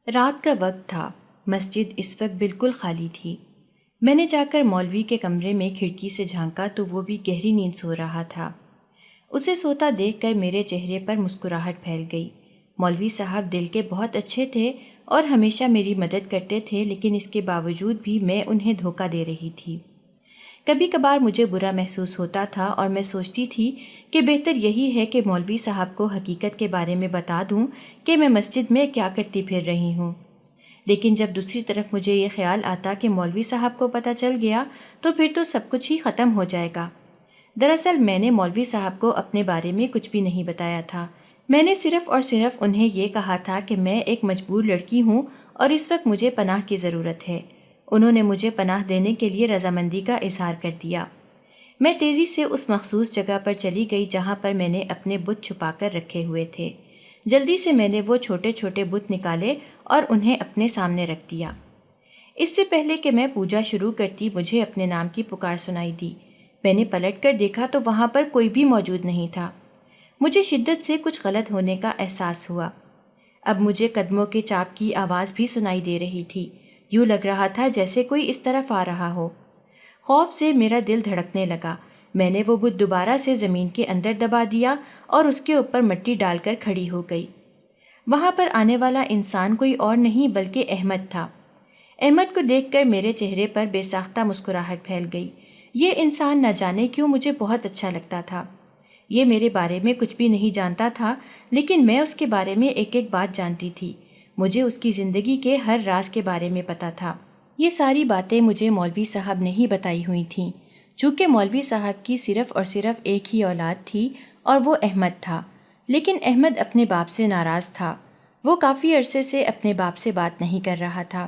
رات کا وقت تھا۔ مسجد اس وقت بالکل خالی تھی۔ میں نے جا کر مولوی کے کمرے میں کھڑکی سے جھانکا تو وہ بھی گہری نیند سو رہا تھا۔ اسے سوتا دیکھ کر میرے چہرے پر مسکراہٹ پھیل گئی۔ مولوی صاحب دل کے بہت اچھے تھے اور ہمیشہ میری مدد کرتے تھے، لیکن اس کے باوجود بھی میں انہیں دھوکہ دے رہی تھی۔ کبھی کبھار مجھے برا محسوس ہوتا تھا اور میں سوچتی تھی کہ بہتر یہی ہے کہ مولوی صاحب کو حقیقت کے بارے میں بتا دوں کہ میں مسجد میں کیا کرتی پھر رہی ہوں۔ لیکن جب دوسری طرف مجھے یہ خیال آتا کہ مولوی صاحب کو پتہ چل گیا تو پھر تو سب کچھ ہی ختم ہو جائے گا۔ دراصل میں نے مولوی صاحب کو اپنے بارے میں کچھ بھی نہیں بتایا تھا۔ میں نے صرف اور صرف انہیں یہ کہا تھا کہ میں ایک مجبور لڑکی ہوں اور اس وقت مجھے پناہ کی ضرورت ہے۔ انہوں نے مجھے پناہ دینے کے لیے رضامندی کا اظہار کر دیا۔ میں تیزی سے اس مخصوص جگہ پر چلی گئی جہاں پر میں نے اپنے بت چھپا کر رکھے ہوئے تھے۔ جلدی سے میں نے وہ چھوٹے چھوٹے بت نکالے اور انہیں اپنے سامنے رکھ دیا۔ اس سے پہلے کہ میں پوجا شروع کرتی مجھے اپنے نام کی پکار سنائی دی۔ میں نے پلٹ کر دیکھا تو وہاں پر کوئی بھی موجود نہیں تھا۔ مجھے شدت سے کچھ غلط ہونے کا احساس ہوا۔ اب مجھے قدموں کے چاپ کی آواز بھی سنائی دے رہی تھی۔ یوں لگ رہا تھا جیسے کوئی اس طرف آ رہا ہو۔ خوف سے میرا دل دھڑکنے لگا۔ میں نے وہ بت دوبارہ سے زمین کے اندر دبا دیا اور اس کے اوپر مٹی ڈال کر کھڑی ہو گئی۔ وہاں پر آنے والا انسان کوئی اور نہیں بلکہ احمد تھا۔ احمد کو دیکھ کر میرے چہرے پر بے ساختہ مسکراہٹ پھیل گئی۔ یہ انسان نہ جانے کیوں مجھے بہت اچھا لگتا تھا۔ یہ میرے بارے میں کچھ بھی نہیں جانتا تھا، لیکن میں اس کے بارے میں ایک ایک بات جانتی تھی۔ مجھے اس کی زندگی کے ہر راز کے بارے میں پتہ تھا۔ یہ ساری باتیں مجھے مولوی صاحب نے ہی بتائی ہوئی تھیں، چونکہ مولوی صاحب کی صرف اور صرف ایک ہی اولاد تھی اور وہ احمد تھا۔ لیکن احمد اپنے باپ سے ناراض تھا۔ وہ کافی عرصے سے اپنے باپ سے بات نہیں کر رہا تھا۔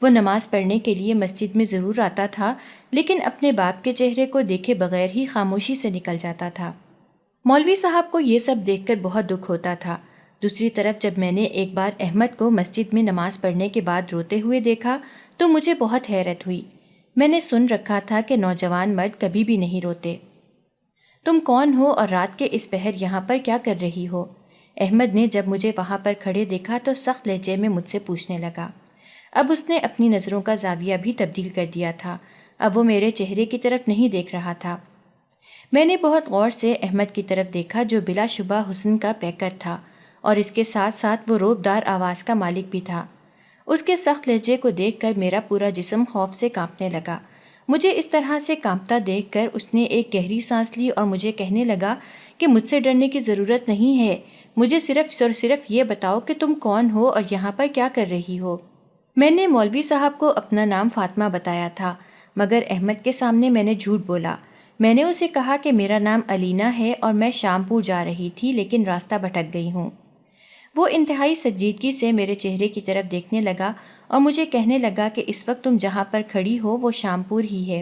وہ نماز پڑھنے کے لیے مسجد میں ضرور آتا تھا، لیکن اپنے باپ کے چہرے کو دیکھے بغیر ہی خاموشی سے نکل جاتا تھا۔ مولوی صاحب کو یہ سب دیکھ کر بہت دکھ ہوتا تھا۔ دوسری طرف جب میں نے ایک بار احمد کو مسجد میں نماز پڑھنے کے بعد روتے ہوئے دیکھا تو مجھے بہت حیرت ہوئی۔ میں نے سن رکھا تھا کہ نوجوان مرد کبھی بھی نہیں روتے۔ تم کون ہو اور رات کے اس پہر یہاں پر کیا کر رہی ہو؟ احمد نے جب مجھے وہاں پر کھڑے دیکھا تو سخت لہجے میں مجھ سے پوچھنے لگا۔ اب اس نے اپنی نظروں کا زاویہ بھی تبدیل کر دیا تھا۔ اب وہ میرے چہرے کی طرف نہیں دیکھ رہا تھا۔ میں نے بہت غور سے احمد کی طرف دیکھا جو بلا شبہ حسن کا پیکر تھا اور اس کے ساتھ ساتھ وہ روبدار آواز کا مالک بھی تھا۔ اس کے سخت لہجے کو دیکھ کر میرا پورا جسم خوف سے کانپنے لگا۔ مجھے اس طرح سے کانپتا دیکھ کر اس نے ایک گہری سانس لی اور مجھے کہنے لگا کہ مجھ سے ڈرنے کی ضرورت نہیں ہے، مجھے صرف یہ بتاؤ کہ تم کون ہو اور یہاں پر کیا کر رہی ہو۔ میں نے مولوی صاحب کو اپنا نام فاطمہ بتایا تھا، مگر احمد کے سامنے میں نے جھوٹ بولا۔ میں نے اسے کہا کہ میرا نام علینا ہے اور میں شامپور جا رہی تھی لیکن راستہ بھٹک گئی ہوں۔ وہ انتہائی سنجیدگی سے میرے چہرے کی طرف دیکھنے لگا اور مجھے کہنے لگا کہ اس وقت تم جہاں پر کھڑی ہو وہ شامپور ہی ہے۔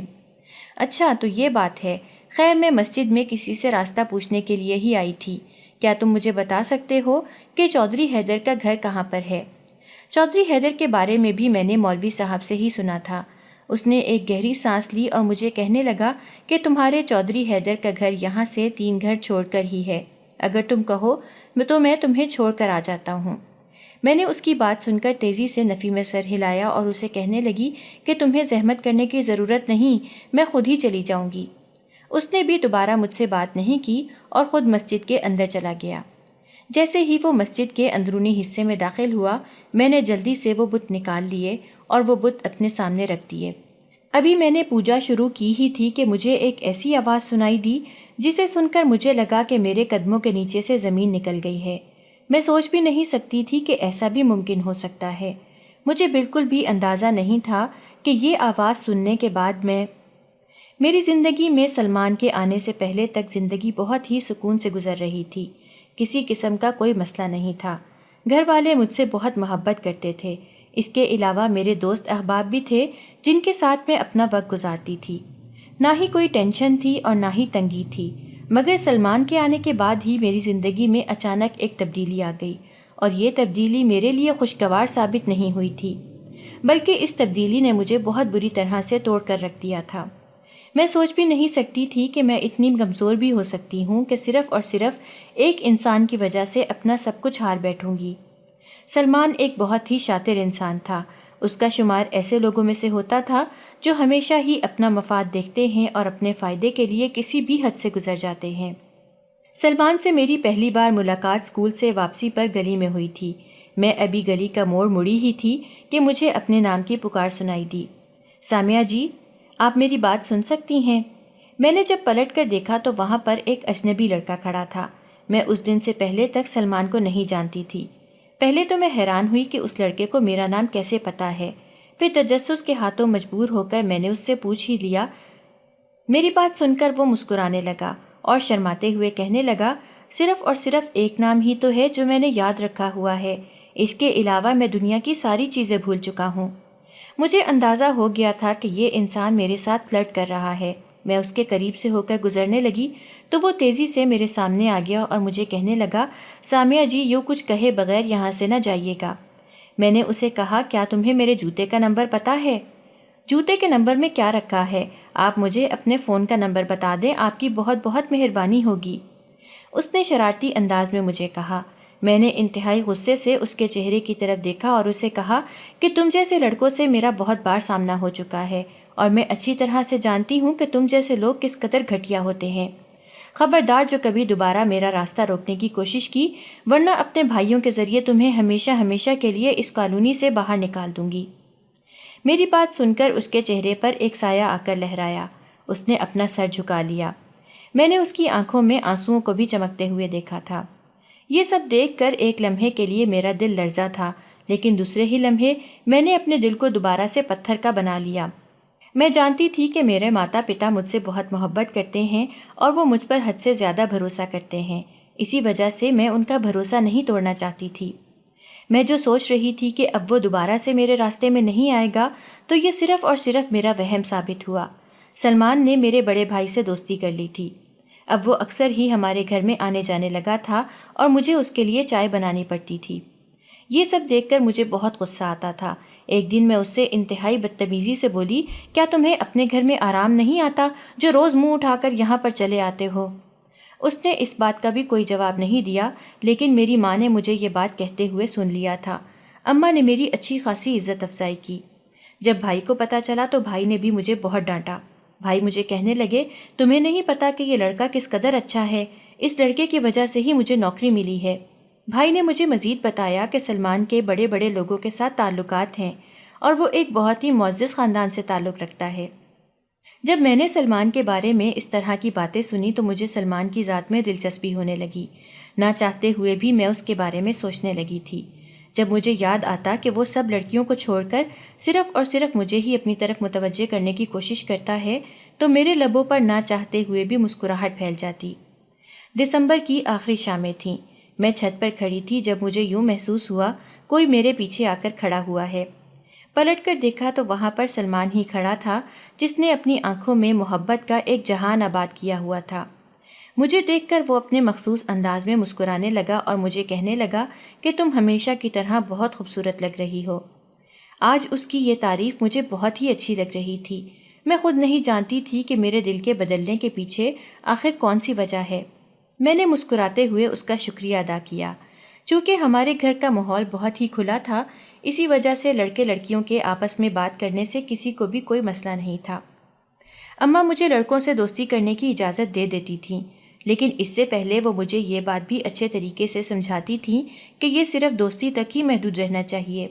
اچھا تو یہ بات ہے۔ خیر میں مسجد میں کسی سے راستہ پوچھنے کے لیے ہی آئی تھی۔ کیا تم مجھے بتا سکتے ہو کہ چودھری حیدر کا گھر کہاں پر ہے؟ چودھری حیدر کے بارے میں بھی میں نے مولوی صاحب سے ہی سنا تھا۔ اس نے ایک گہری سانس لی اور مجھے کہنے لگا کہ تمہارے چودھری حیدر کا گھر یہاں سے 3 گھر چھوڑ کر ہی ہے۔ اگر تم کہو تو میں تمہیں چھوڑ کر آ جاتا ہوں۔ میں نے اس کی بات سن کر تیزی سے نفی میں سر ہلایا اور اسے کہنے لگی کہ تمہیں زحمت کرنے کی ضرورت نہیں، میں خود ہی چلی جاؤں گی۔ اس نے بھی دوبارہ مجھ سے بات نہیں کی اور خود مسجد کے اندر چلا گیا۔ جیسے ہی وہ مسجد کے اندرونی حصے میں داخل ہوا، میں نے جلدی سے وہ بت نکال لیے اور وہ بت اپنے سامنے رکھ دیے۔ ابھی میں نے پوجا شروع کی ہی تھی کہ مجھے ایک ایسی آواز سنائی دی جسے سن کر مجھے لگا کہ میرے قدموں کے نیچے سے زمین نکل گئی ہے۔ میں سوچ بھی نہیں سکتی تھی کہ ایسا بھی ممکن ہو سکتا ہے۔ مجھے بالکل بھی اندازہ نہیں تھا کہ یہ آواز سننے کے بعد میری زندگی میں سلمان کے آنے سے پہلے تک زندگی بہت ہی سکون سے گزر رہی تھی۔ کسی قسم کا کوئی مسئلہ نہیں تھا۔ گھر والے مجھ سے بہت محبت کرتے تھے۔ اس کے علاوہ میرے دوست احباب بھی تھے جن کے ساتھ میں اپنا وقت گزارتی تھی۔ نہ ہی کوئی ٹینشن تھی اور نہ ہی تنگی تھی، مگر سلمان کے آنے کے بعد ہی میری زندگی میں اچانک ایک تبدیلی آ گئی، اور یہ تبدیلی میرے لیے خوشگوار ثابت نہیں ہوئی تھی، بلکہ اس تبدیلی نے مجھے بہت بری طرح سے توڑ کر رکھ دیا تھا۔ میں سوچ بھی نہیں سکتی تھی کہ میں اتنی کمزور بھی ہو سکتی ہوں کہ صرف اور صرف ایک انسان کی وجہ سے اپنا سب کچھ ہار بیٹھوں گی۔ سلمان ایک بہت ہی شاطر انسان تھا۔ اس کا شمار ایسے لوگوں میں سے ہوتا تھا جو ہمیشہ ہی اپنا مفاد دیکھتے ہیں اور اپنے فائدے کے لیے کسی بھی حد سے گزر جاتے ہیں۔ سلمان سے میری پہلی بار ملاقات اسکول سے واپسی پر گلی میں ہوئی تھی۔ میں ابھی گلی کا موڑ مڑی ہی تھی کہ مجھے اپنے نام کی پکار سنائی دی۔ سامیہ جی، آپ میری بات سن سکتی ہیں؟ میں نے جب پلٹ کر دیکھا تو وہاں پر ایک اجنبی لڑکا کھڑا تھا۔ میں اس دن سے پہلے تک سلمان کو نہیں جانتی تھی۔ پہلے تو میں حیران ہوئی کہ اس لڑکے کو میرا نام کیسے پتہ ہے، پھر تجسس کے ہاتھوں مجبور ہو کر میں نے اس سے پوچھ ہی لیا۔ میری بات سن کر وہ مسکرانے لگا اور شرماتے ہوئے کہنے لگا، صرف اور صرف ایک نام ہی تو ہے جو میں نے یاد رکھا ہوا ہے، اس کے علاوہ میں دنیا کی ساری چیزیں بھول چکا ہوں۔ مجھے اندازہ ہو گیا تھا کہ یہ انسان میرے ساتھ فلرٹ کر رہا ہے۔ میں اس کے قریب سے ہو کر گزرنے لگی تو وہ تیزی سے میرے سامنے آ گیا اور مجھے کہنے لگا، سامیہ جی، یوں کچھ کہے بغیر یہاں سے نہ جائیے گا۔ میں نے اسے کہا، کیا تمہیں میرے جوتے کا نمبر پتہ ہے؟ جوتے کے نمبر میں کیا رکھا ہے؟ آپ مجھے اپنے فون کا نمبر بتا دیں، آپ کی بہت بہت مہربانی ہوگی۔ اس نے شرارتی انداز میں مجھے کہا۔ میں نے انتہائی غصے سے اس کے چہرے کی طرف دیکھا اور اسے کہا کہ تم جیسے لڑکوں سے میرا بہت بار سامنا ہو چکا ہے اور میں اچھی طرح سے جانتی ہوں کہ تم جیسے لوگ کس قدر گھٹیا ہوتے ہیں۔ خبردار جو کبھی دوبارہ میرا راستہ روکنے کی کوشش کی، ورنہ اپنے بھائیوں کے ذریعے تمہیں ہمیشہ ہمیشہ کے لیے اس کالونی سے باہر نکال دوں گی۔ میری بات سن کر اس کے چہرے پر ایک سایہ آ کر لہرایا۔ اس نے اپنا سر جھکا لیا۔ میں نے اس کی آنکھوں میں آنسوؤں کو بھی چمکتے ہوئے دیکھا تھا۔ یہ سب دیکھ کر ایک لمحے کے لیے میرا دل لرزا تھا، لیکن دوسرے ہی لمحے میں نے اپنے دل کو دوبارہ سے پتھر کا بنا لیا۔ میں جانتی تھی کہ میرے ماتا پتا مجھ سے بہت محبت کرتے ہیں اور وہ مجھ پر حد سے زیادہ بھروسہ کرتے ہیں۔ اسی وجہ سے میں ان کا بھروسہ نہیں توڑنا چاہتی تھی۔ میں جو سوچ رہی تھی کہ اب وہ دوبارہ سے میرے راستے میں نہیں آئے گا، تو یہ صرف اور صرف میرا وہم ثابت ہوا۔ سلمان نے میرے بڑے بھائی سے دوستی کر لی تھی۔ اب وہ اکثر ہی ہمارے گھر میں آنے جانے لگا تھا اور مجھے اس کے لیے چائے بنانی پڑتی تھی۔ یہ سب دیکھ کر مجھے بہت غصہ آتا تھا۔ ایک دن میں اس سے انتہائی بدتمیزی سے بولی، کیا تمہیں اپنے گھر میں آرام نہیں آتا جو روز منہ اٹھا کر یہاں پر چلے آتے ہو؟ اس نے اس بات کا بھی کوئی جواب نہیں دیا، لیکن میری ماں نے مجھے یہ بات کہتے ہوئے سن لیا تھا۔ اماں نے میری اچھی خاصی عزت افزائی کی۔ جب بھائی کو پتہ چلا تو بھائی نے بھی مجھے بہت ڈانٹا۔ بھائی مجھے کہنے لگے، تمہیں نہیں پتا کہ یہ لڑکا کس قدر اچھا ہے، اس لڑکے کی وجہ سے ہی مجھے نوکری ملی ہے۔ بھائی نے مجھے مزید بتایا کہ سلمان کے بڑے بڑے لوگوں کے ساتھ تعلقات ہیں اور وہ ایک بہت ہی معزز خاندان سے تعلق رکھتا ہے۔ جب میں نے سلمان کے بارے میں اس طرح کی باتیں سنی تو مجھے سلمان کی ذات میں دلچسپی ہونے لگی۔ نہ چاہتے ہوئے بھی میں اس کے بارے میں سوچنے لگی تھی۔ جب مجھے یاد آتا کہ وہ سب لڑکیوں کو چھوڑ کر صرف اور صرف مجھے ہی اپنی طرف متوجہ کرنے کی کوشش کرتا ہے تو میرے لبوں پر نہ چاہتے ہوئے بھی مسکراہٹ پھیل جاتی۔ دسمبر کی آخری شامیں تھیں۔ میں چھت پر کھڑی تھی جب مجھے یوں محسوس ہوا کوئی میرے پیچھے آ کر کھڑا ہوا ہے۔ پلٹ کر دیکھا تو وہاں پر سلمان ہی کھڑا تھا، جس نے اپنی آنکھوں میں محبت کا ایک جہان آباد کیا ہوا تھا۔ مجھے دیکھ کر وہ اپنے مخصوص انداز میں مسکرانے لگا اور مجھے کہنے لگا کہ تم ہمیشہ کی طرح بہت خوبصورت لگ رہی ہو۔ آج اس کی یہ تعریف مجھے بہت ہی اچھی لگ رہی تھی۔ میں خود نہیں جانتی تھی کہ میرے دل کے بدلنے کے پیچھے آخر کون سی وجہ ہے۔ میں نے مسکراتے ہوئے اس کا شکریہ ادا کیا۔ چونکہ ہمارے گھر کا ماحول بہت ہی کھلا تھا، اسی وجہ سے لڑکے لڑکیوں کے آپس میں بات کرنے سے کسی کو بھی کوئی مسئلہ نہیں تھا۔ اماں مجھے لڑکوں سے دوستی کرنے کی اجازت دے دیتی تھیں، لیکن اس سے پہلے وہ مجھے یہ بات بھی اچھے طریقے سے سمجھاتی تھیں کہ یہ صرف دوستی تک ہی محدود رہنا چاہیے۔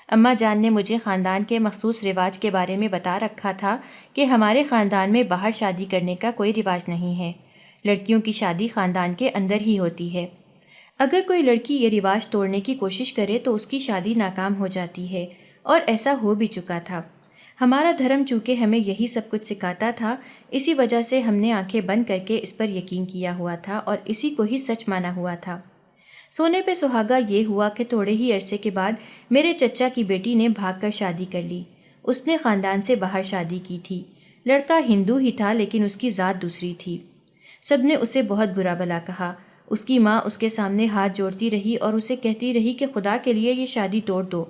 اماں جان نے مجھے خاندان کے مخصوص رواج کے بارے میں بتا رکھا تھا کہ ہمارے خاندان میں باہر شادی کرنے کا کوئی رواج نہیں ہے، لڑکیوں کی شادی خاندان کے اندر ہی ہوتی ہے۔ اگر کوئی لڑکی یہ رواج توڑنے کی کوشش کرے تو اس کی شادی ناکام ہو جاتی ہے، اور ایسا ہو بھی چکا تھا۔ ہمارا دھرم چونکہ ہمیں یہی سب کچھ سکھاتا تھا، اسی وجہ سے ہم نے آنکھیں بند کر کے اس پر یقین کیا ہوا تھا اور اسی کو ہی سچ مانا ہوا تھا۔ سونے پہ سہاگا یہ ہوا کہ تھوڑے ہی عرصے کے بعد میرے چچا کی بیٹی نے بھاگ کر شادی کر لی۔ اس نے خاندان سے باہر شادی کی تھی۔ لڑکا ہندو ہی تھا لیکن اس کی ذات دوسری تھی۔ سب نے اسے بہت برا بھلا کہا۔ اس کی ماں اس کے سامنے ہاتھ جوڑتی رہی اور اسے کہتی رہی کہ خدا کے لیے یہ شادی توڑ دو،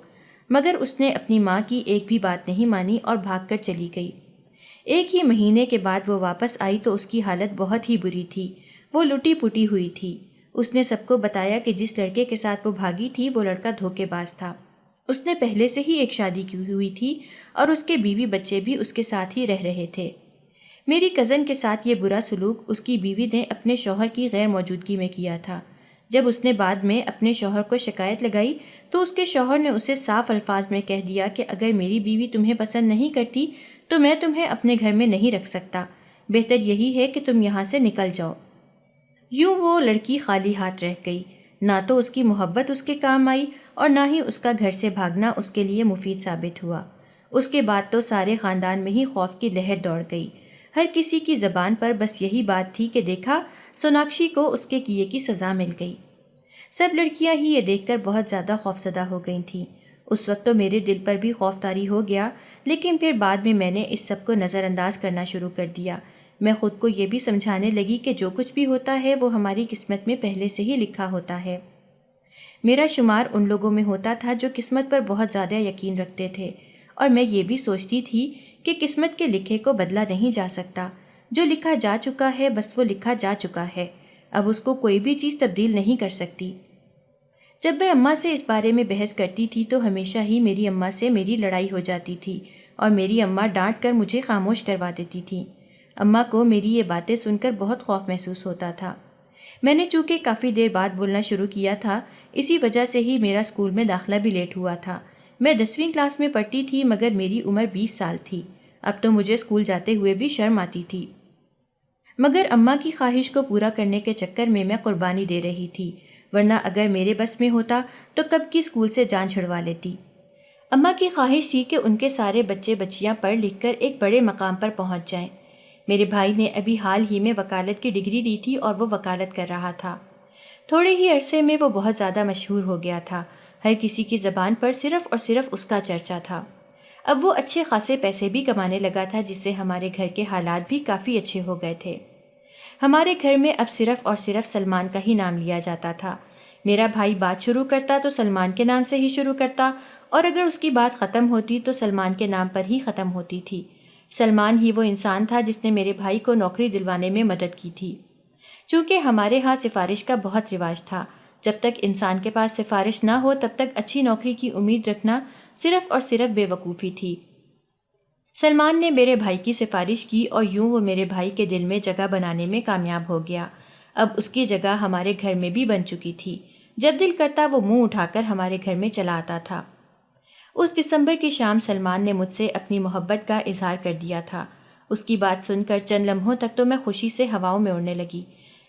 مگر اس نے اپنی ماں کی ایک بھی بات نہیں مانی اور بھاگ کر چلی گئی۔ ایک ہی مہینے کے بعد وہ واپس آئی تو اس کی حالت بہت ہی بری تھی۔ وہ لٹی پٹی ہوئی تھی۔ اس نے سب کو بتایا کہ جس لڑکے کے ساتھ وہ بھاگی تھی وہ لڑکا دھوکے باز تھا۔ اس نے پہلے سے ہی ایک شادی کی ہوئی تھی اور اس کے بیوی بچے بھی اس کے ساتھ ہی رہ رہے تھے۔ میری کزن کے ساتھ یہ برا سلوک اس کی بیوی نے اپنے شوہر کی غیر موجودگی میں کیا تھا۔ جب اس نے بعد میں اپنے شوہر کو شکایت لگائی تو اس کے شوہر نے اسے صاف الفاظ میں کہہ دیا کہ اگر میری بیوی تمہیں پسند نہیں کرتی تو میں تمہیں اپنے گھر میں نہیں رکھ سکتا، بہتر یہی ہے کہ تم یہاں سے نکل جاؤ۔ یوں وہ لڑکی خالی ہاتھ رہ گئی، نہ تو اس کی محبت اس کے کام آئی اور نہ ہی اس کا گھر سے بھاگنا اس کے لیے مفید ثابت ہوا۔ اس کے بعد تو سارے خاندان میں ہی خوف کی لہر دوڑ گئی۔ ہر کسی کی زبان پر بس یہی بات تھی کہ دیکھا، سوناکشی کو اس کے کیے کی سزا مل گئی۔ سب لڑکیاں ہی یہ دیکھ کر بہت زیادہ خوفزدہ ہو گئی تھیں۔ اس وقت تو میرے دل پر بھی خوف طاری ہو گیا، لیکن پھر بعد میں نے اس سب کو نظر انداز کرنا شروع کر دیا۔ میں خود کو یہ بھی سمجھانے لگی کہ جو کچھ بھی ہوتا ہے وہ ہماری قسمت میں پہلے سے ہی لکھا ہوتا ہے۔ میرا شمار ان لوگوں میں ہوتا تھا جو قسمت پر بہت زیادہ یقین رکھتے تھے، اور میں یہ بھی سوچتی تھی کہ قسمت کے لکھے کو بدلا نہیں جا سکتا۔ جو لکھا جا چکا ہے بس وہ لکھا جا چکا ہے، اب اس کو کوئی بھی چیز تبدیل نہیں کر سکتی۔ جب میں اماں سے اس بارے میں بحث کرتی تھی تو ہمیشہ ہی میری اماں سے میری لڑائی ہو جاتی تھی اور میری اماں ڈانٹ کر مجھے خاموش کروا دیتی تھی۔ اماں کو میری یہ باتیں سن کر بہت خوف محسوس ہوتا تھا۔ میں نے چونکہ کافی دیر بعد بولنا شروع کیا تھا، اسی وجہ سے ہی میرا اسکول میں داخلہ بھی لیٹ ہوا تھا۔ میں 10ویں کلاس میں پڑھتی تھی مگر میری عمر 20 سال تھی۔ اب تو مجھے اسکول جاتے ہوئے بھی شرم آتی تھی، مگر اماں کی خواہش کو پورا کرنے کے چکر میں قربانی دے رہی تھی، ورنہ اگر میرے بس میں ہوتا تو کب کی اسکول سے جان چھڑوا لیتی۔ اماں کی خواہش تھی کہ ان کے سارے بچے بچیاں پڑھ لکھ کر ایک بڑے مقام پر پہنچ جائیں۔ میرے بھائی نے ابھی حال ہی میں وکالت کی ڈگری لی تھی اور وہ وکالت کر رہا تھا۔ تھوڑے ہی عرصے میں وہ بہت زیادہ مشہور ہو گیا تھا، ہر کسی کی زبان پر صرف اور صرف اس کا چرچا تھا۔ اب وہ اچھے خاصے پیسے بھی کمانے لگا تھا، جس سے ہمارے گھر کے حالات بھی کافی اچھے ہو گئے تھے۔ ہمارے گھر میں اب صرف اور صرف سلمان کا ہی نام لیا جاتا تھا۔ میرا بھائی بات شروع کرتا تو سلمان کے نام سے ہی شروع کرتا، اور اگر اس کی بات ختم ہوتی تو سلمان کے نام پر ہی ختم ہوتی تھی۔ سلمان ہی وہ انسان تھا جس نے میرے بھائی کو نوکری دلوانے میں مدد کی تھی۔ چونکہ ہمارے ہاں سفارش کا بہت رواج تھا، جب تک انسان کے پاس سفارش نہ ہو تب تک اچھی نوکری کی امید رکھنا صرف اور صرف بے وقوفی تھی۔ سلمان نے میرے بھائی کی سفارش کی اور یوں وہ میرے بھائی کے دل میں جگہ بنانے میں کامیاب ہو گیا۔ اب اس کی جگہ ہمارے گھر میں بھی بن چکی تھی۔ جب دل کرتا وہ منہ اٹھا کر ہمارے گھر میں چلا آتا تھا۔ اس دسمبر کی شام سلمان نے مجھ سے اپنی محبت کا اظہار کر دیا تھا۔ اس کی بات سن کر چند لمحوں تک تو میں خوشی سے ہواؤں میں اڑنے لگی،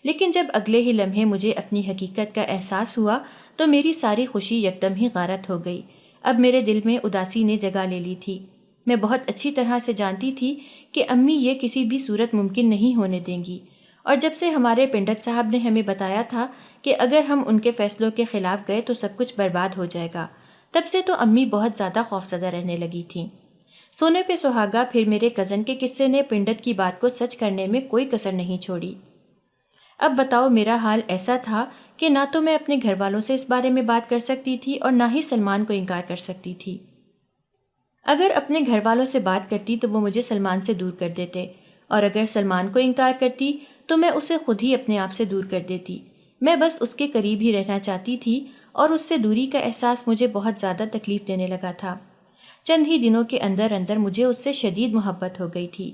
لیکن جب اگلے ہی لمحے مجھے اپنی حقیقت کا احساس ہوا تو میری ساری خوشی یکدم ہی غارت ہو گئی۔ اب میرے دل میں اداسی نے جگہ لے لی تھی۔ میں بہت اچھی طرح سے جانتی تھی کہ امی یہ کسی بھی صورت ممکن نہیں ہونے دیں گی، اور جب سے ہمارے پنڈت صاحب نے ہمیں بتایا تھا کہ اگر ہم ان کے فیصلوں کے خلاف گئے تو سب کچھ برباد ہو جائے گا، تب سے تو امی بہت زیادہ خوفزدہ رہنے لگی تھیں۔ سونے پہ سہاگا پھر میرے کزن کے قصے نے پنڈت کی بات کو سچ کرنے میں کوئی کسر نہیں چھوڑی۔ اب بتاؤ، میرا حال ایسا تھا کہ نہ تو میں اپنے گھر والوں سے اس بارے میں بات کر سکتی تھی اور نہ ہی سلمان کو انکار کر سکتی تھی۔ اگر اپنے گھر والوں سے بات کرتی تو وہ مجھے سلمان سے دور کر دیتے، اور اگر سلمان کو انکار کرتی تو میں اسے خود ہی اپنے آپ سے دور کر دیتی۔ میں بس اس کے قریب ہی رہنا چاہتی تھی، اور اس سے دوری کا احساس مجھے بہت زیادہ تکلیف دینے لگا تھا۔ چند ہی دنوں کے اندر اندر مجھے اس سے شدید محبت ہو گئی تھی،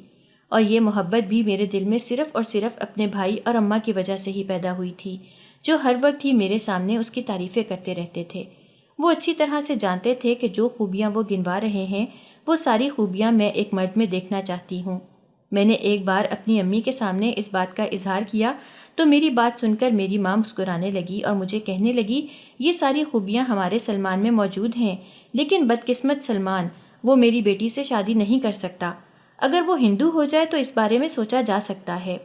اور یہ محبت بھی میرے دل میں صرف اور صرف اپنے بھائی اور اماں کی وجہ سے ہی پیدا ہوئی تھی، جو ہر وقت ہی میرے سامنے اس کی تعریفیں کرتے رہتے تھے۔ وہ اچھی طرح سے جانتے تھے کہ جو خوبیاں وہ گنوا رہے ہیں وہ ساری خوبیاں میں ایک مرد میں دیکھنا چاہتی ہوں۔ میں نے ایک بار اپنی امی کے سامنے اس بات کا اظہار کیا تو میری بات سن کر میری ماں مسکرانے لگی اور مجھے کہنے لگی، یہ ساری خوبیاں ہمارے سلمان میں موجود ہیں، لیکن بدقسمت سلمان، وہ میری بیٹی سے شادی نہیں کر سکتا۔ اگر وہ ہندو ہو جائے تو اس بارے میں سوچا جا سکتا ہے۔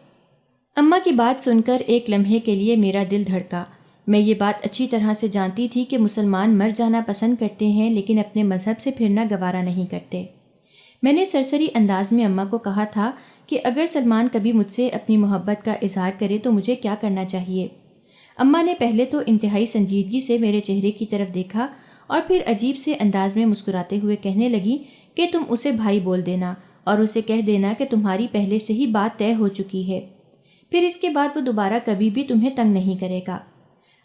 اماں کی بات سن کر ایک لمحے کے لیے میرا دل دھڑکا۔ میں یہ بات اچھی طرح سے جانتی تھی کہ مسلمان مر جانا پسند کرتے ہیں لیکن اپنے مذہب سے پھرنا گوارا نہیں کرتے۔ میں نے سرسری انداز میں اماں کو کہا تھا کہ اگر سلمان کبھی مجھ سے اپنی محبت کا اظہار کرے تو مجھے کیا کرنا چاہیے۔ اماں نے پہلے تو انتہائی سنجیدگی سے میرے چہرے کی طرف دیکھا اور پھر عجیب سے انداز میں مسکراتے ہوئے کہنے لگی کہ تم اسے بھائی بول دینا اور اسے کہہ دینا کہ تمہاری پہلے سے ہی بات طے ہو چکی ہے، پھر اس کے بعد وہ دوبارہ کبھی بھی تمہیں تنگ نہیں کرے گا۔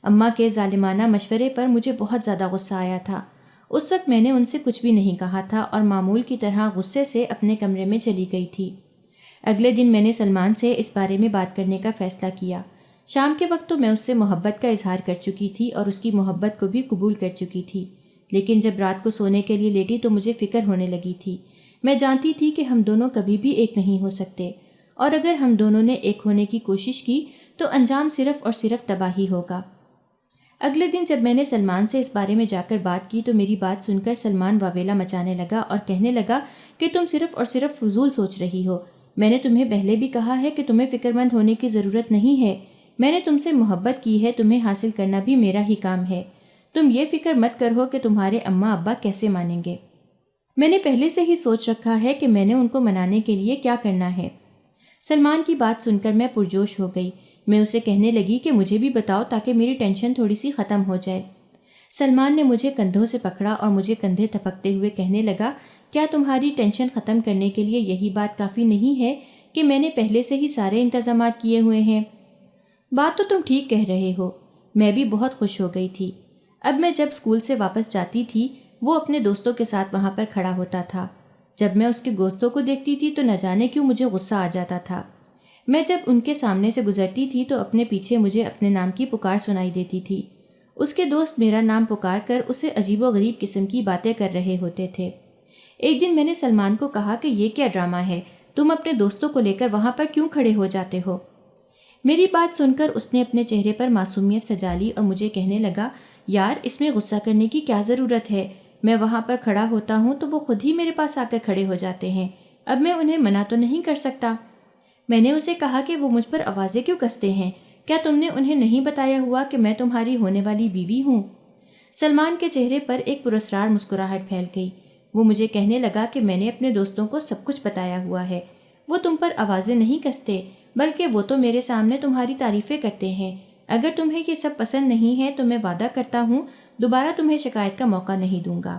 اماں کے ظالمانہ مشورے پر مجھے بہت زیادہ غصہ آیا تھا۔ اس وقت میں نے ان سے کچھ بھی نہیں کہا تھا اور معمول کی طرح غصے سے اپنے کمرے میں چلی گئی تھی۔ اگلے دن میں نے سلمان سے اس بارے میں بات کرنے کا فیصلہ کیا۔ شام کے وقت تو میں اس سے محبت کا اظہار کر چکی تھی اور اس کی محبت کو بھی قبول کر چکی تھی، لیکن جب رات کو سونے کے لیے لیٹی تو مجھے فکر ہونے لگی تھی۔ میں جانتی تھی کہ ہم دونوں کبھی بھی ایک نہیں ہو سکتے، اور اگر ہم دونوں نے ایک ہونے کی کوشش کی تو انجام صرف اور صرف تباہی ہوگا۔ اگلے دن جب میں نے سلمان سے اس بارے میں جا کر بات کی تو میری بات سن کر سلمان واویلا مچانے لگا اور کہنے لگا کہ تم صرف اور صرف فضول سوچ رہی ہو۔ میں نے تمہیں پہلے بھی کہا ہے کہ تمہیں فکر مند ہونے کی ضرورت نہیں ہے۔ میں نے تم سے محبت کی ہے، تمہیں حاصل کرنا بھی میرا ہی کام ہے۔ تم یہ فکر مت کرو کہ تمہارے اماں ابا کیسے مانیں گے۔ میں نے پہلے سے ہی سوچ رکھا ہے کہ میں نے ان کو منانے کے لیے کیا کرنا ہے۔ سلمان کی بات سن کر میں پرجوش ہو گئی۔ میں اسے کہنے لگی کہ مجھے بھی بتاؤ تاکہ میری ٹینشن تھوڑی سی ختم ہو جائے۔ سلمان نے مجھے کندھوں سے پکڑا اور مجھے کندھے تھپکتے ہوئے کہنے لگا، کیا تمہاری ٹینشن ختم کرنے کے لیے یہی بات کافی نہیں ہے کہ میں نے پہلے سے ہی سارے انتظامات کیے ہوئے ہیں؟ بات تو تم ٹھیک کہہ رہے ہو۔ میں بھی بہت خوش ہو گئی تھی۔ اب میں جب اسکول سے واپس جاتی تھی وہ اپنے دوستوں کے ساتھ وہاں پر کھڑا ہوتا تھا۔ جب میں اس کے دوستوں کو دیکھتی تھی تو نہ جانے کیوں مجھے غصہ آ جاتا تھا۔ میں جب ان کے سامنے سے گزرتی تھی تو اپنے پیچھے مجھے اپنے نام کی پکار سنائی دیتی تھی۔ اس کے دوست میرا نام پکار کر اسے عجیب و غریب قسم کی باتیں کر رہے ہوتے تھے۔ ایک دن میں نے سلمان کو کہا کہ یہ کیا ڈرامہ ہے، تم اپنے دوستوں کو لے کر وہاں پر کیوں کھڑے ہو جاتے ہو؟ میری بات سن کر اس نے اپنے چہرے پر معصومیت سجا لی اور مجھے کہنے لگا، یار اس میں غصہ کرنے کی کیا ضرورت ہے؟ میں وہاں پر کھڑا ہوتا ہوں تو وہ خود ہی میرے پاس آ کر کھڑے ہو جاتے ہیں، اب میں انہیں منع تو نہیں کر سکتا۔ میں نے اسے کہا کہ وہ مجھ پر آوازیں کیوں کستے ہیں؟ کیا تم نے انہیں نہیں بتایا ہوا کہ میں تمہاری ہونے والی بیوی ہوں؟ سلمان کے چہرے پر ایک پراسرار مسکراہٹ پھیل گئی۔ وہ مجھے کہنے لگا کہ میں نے اپنے دوستوں کو سب کچھ بتایا ہوا ہے۔ وہ تم پر آوازیں نہیں کستے، بلکہ وہ تو میرے سامنے تمہاری تعریفیں کرتے ہیں۔ اگر تمہیں یہ سب پسند نہیں ہے تو میں وعدہ کرتا ہوں دوبارہ تمہیں شکایت کا موقع نہیں دوں گا۔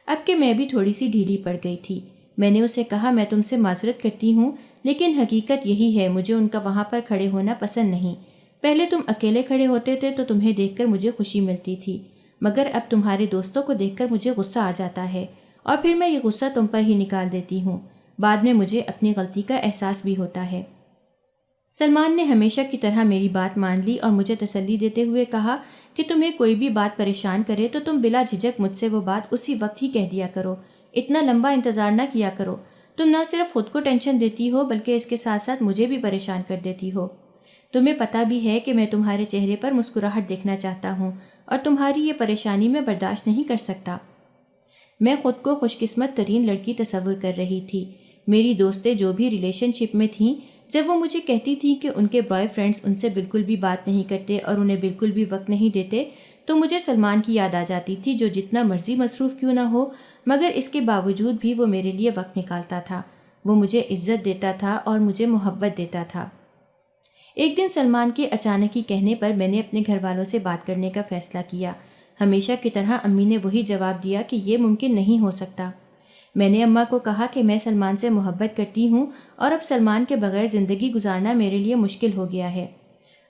اب کہ میں بھی تھوڑی سی ڈھیلی پڑ گئی تھی، میں نے اسے کہا، میں تم سے معذرت کرتی ہوں، لیکن حقیقت یہی ہے، مجھے ان کا وہاں پر کھڑے ہونا پسند نہیں۔ پہلے تم اکیلے کھڑے ہوتے تھے تو تمہیں دیکھ کر مجھے خوشی ملتی تھی، مگر اب تمہارے دوستوں کو دیکھ کر مجھے غصہ آ جاتا ہے اور پھر میں یہ غصہ تم پر ہی نکال دیتی ہوں۔ بعد میں مجھے اپنی غلطی کا احساس بھی ہوتا ہے۔ سلمان نے ہمیشہ کی طرح میری بات مان لی اور مجھے تسلی دیتے ہوئے کہا کہ تمہیں کوئی بھی بات پریشان کرے تو تم بلا جھجک مجھ سے وہ بات اسی وقت ہی کہہ دیا کرو، اتنا لمبا انتظار نہ کیا کرو۔ تم نہ صرف خود کو ٹینشن دیتی ہو بلکہ اس کے ساتھ ساتھ مجھے بھی پریشان کر دیتی ہو۔ تمہیں پتہ بھی ہے کہ میں تمہارے چہرے پر مسکراہٹ دیکھنا چاہتا ہوں اور تمہاری یہ پریشانی میں برداشت نہیں کر سکتا۔ میں خود کو خوش قسمت ترین لڑکی تصور کر رہی تھی۔ میری دوستیں جو بھی ریلیشن شپ میں تھیں، جب وہ مجھے کہتی تھیں کہ ان کے بوائے فرینڈز ان سے بالکل بھی بات نہیں کرتے اور انہیں بالکل بھی وقت نہیں دیتے، تو مجھے سلمان کی یاد آ جاتی تھی، جو جتنا مرضی مصروف کیوں نہ ہو مگر اس کے باوجود بھی وہ میرے لیے وقت نکالتا تھا۔ وہ مجھے عزت دیتا تھا اور مجھے محبت دیتا تھا۔ ایک دن سلمان کے اچانک ہی کہنے پر میں نے اپنے گھر والوں سے بات کرنے کا فیصلہ کیا۔ ہمیشہ کی طرح امی نے وہی جواب دیا کہ یہ ممکن نہیں ہو سکتا۔ میں نے اماں کو کہا کہ میں سلمان سے محبت کرتی ہوں اور اب سلمان کے بغیر زندگی گزارنا میرے لیے مشکل ہو گیا ہے۔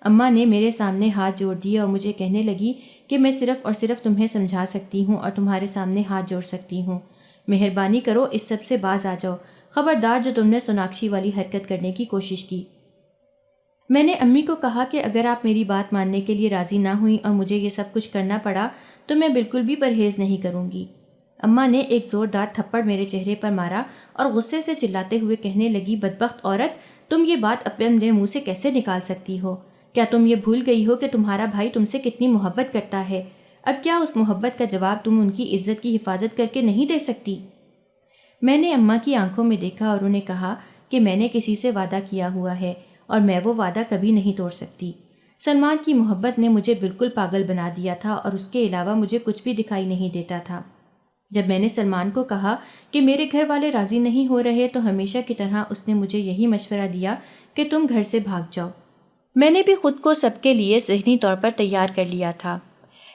اماں نے میرے سامنے ہاتھ جوڑ دیے اور مجھے کہنے لگی کہ میں صرف اور صرف تمہیں سمجھا سکتی ہوں اور تمہارے سامنے ہاتھ جوڑ سکتی ہوں۔ مہربانی کرو اس سب سے باز آ جاؤ، خبردار جو تم نے سوناکشی والی حرکت کرنے کی کوشش کی۔ میں نے امی کو کہا کہ اگر آپ میری بات ماننے کے لیے راضی نہ ہوئیں اور مجھے یہ سب کچھ کرنا پڑا تو میں بالکل بھی پرہیز نہیں کروں گی۔ اماں نے ایک زوردار تھپڑ میرے چہرے پر مارا اور غصے سے چلاتے ہوئے کہنے لگی، بدبخت عورت، تم یہ بات اپنے منہ سے کیسے نکال سکتی ہو؟ کیا تم یہ بھول گئی ہو کہ تمہارا بھائی تم سے کتنی محبت کرتا ہے؟ اب کیا اس محبت کا جواب تم ان کی عزت کی حفاظت کر کے نہیں دے سکتی؟ میں نے اماں کی آنکھوں میں دیکھا اور انہیں کہا کہ میں نے کسی سے وعدہ کیا ہوا ہے اور میں وہ وعدہ کبھی نہیں توڑ سکتی۔ سلمان کی محبت نے مجھے بالکل پاگل بنا دیا تھا اور اس کے علاوہ مجھے کچھ بھی دکھائی نہیں دیتا تھا۔ جب میں نے سلمان کو کہا کہ میرے گھر والے راضی نہیں ہو رہے تو ہمیشہ کی طرح اس نے مجھے یہی مشورہ دیا کہ تم گھر سے بھاگ جاؤ۔ میں نے بھی خود کو سب کے لیے ذہنی طور پر تیار کر لیا تھا۔